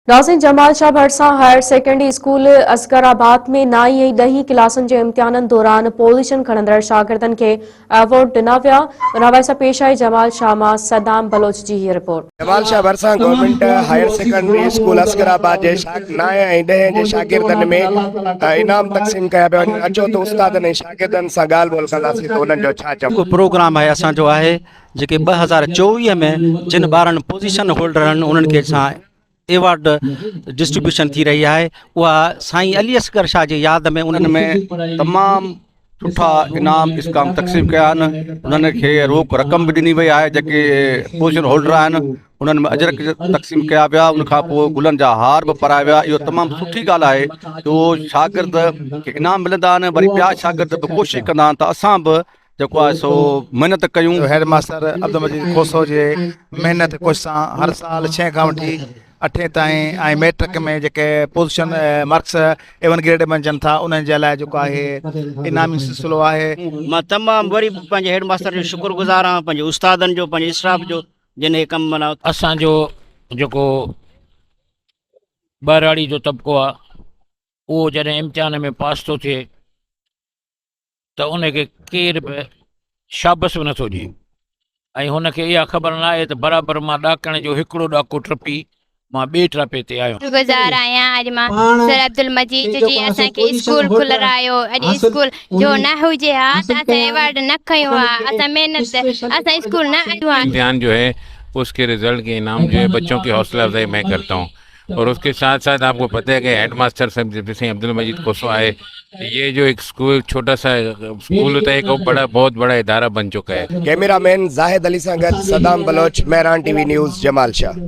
नाज़रीन, जमाल Shah भरसा higher secondary school असगराबाद में 9हीं ऐं 10हीं क्लासनि जे इम्तिहाननि दौरान पोज़ीशन खणंदड़ शागिर्दनि खे अवॉर्ड ॾिना विया। रवाए सां पेश आई जमाल शाह मां सदाम बलोच जी हीअ रिपोर्ट। जमाल शाह भरसा government higher secondary school Asgharabad जे 9 ऐं 10 जे शागिर्दनि में इनाम तक़सीम कया पिया वञनि। अचो त उस्तादनि ऐं शागिर्दनि सां ॻाल्हि ॿोल कंदासीं त उन्हनि जो छा चवणु। प्रोग्राम आहे असांजो आहे जेके 2024 में जिन ॿारनि पोज़ीशन होल्डर आहिनि उन्हनि खे असां एवॉर्ड डिस्ट्रीब्यूशन थी रही है। वह साईं अली असगर शाह जी याद में उन्हनि में तमामु सुठा इनाम इस्काम तक़सीम कया आहिनि। उन्हनि खे रोक रक़म बि ॾिनी वई आहे। जेके पोज़ीशन होल्डर आहिनि उन्हनि में अजर तक़सीम कया विया। उनखां पोइ गुलनि जा हार बि पराया विया। इहो तमामु सुठी ॻाल्हि आहे त उहो शागिर्द खे इनाम मिलंदा आहिनि। वरी ॿिया शागिर्द बि कोशिशि कंदा आहिनि त असां बि जेको आहे सो महिनत कयूं। हेड मास्टर अब्दुल मजीद खोसो जे महिनत कोशिश सां हर साल 6 खां वठी 8 ताईं ऐं मैट्रिक में जेके पोज़ीशन मार्क्स एवन ग्रेड में अचनि था उन्हनि जे लाइ जेको आहे इनामी सिलसिलो आहे। मां तमामु वरी पंहिंजे हेड मास्टर जो शुक्रगुज़ार आहियां, पंहिंजे उस्तादनि जो, पंहिंजे स्टाफ जो जिन हे कमु माना असांजो जेको ॿारहाड़ी जो तबिको आहे उहो जॾहिं इम्तिहान में पास थो थिए त उनखे केर बि शाबस बि नथो ॾिए ऐं हुनखे इहा ख़बर न आहे त बराबरि मां ॾाकण जो हिकिड़ो ॾाको टपी मां ॿिए ट्रापे ते आयो। शुक्रगुज़ार आहियां अॼु मां सर अब्दुल मजीद जी असांखे स्कूल खुलारायो। अॼु स्कूल जो न हुजे हा त असां अवॉर्ड न खयो हा। असां महिनत असां स्कूल न आयो आहे। इम्तिहान जो है उसके रिजल्ट के इनाम जो है बच्चों की हौसला अफजाई मैं करता हूँ। और उसके साथ साथ आपको पता है कि हेड मास्टर साहब जैसे अब्दुल मजीद खोसो आए, ये जो एक स्कूल छोटा सा स्कूल होता है एक बड़ा बहुत बड़ा इदारा बन चुका है। कैमरामैन जाहिद अली सां गॾु सदाम बलोच, मेहरान टीवी न्यूज़, जमाल शाह।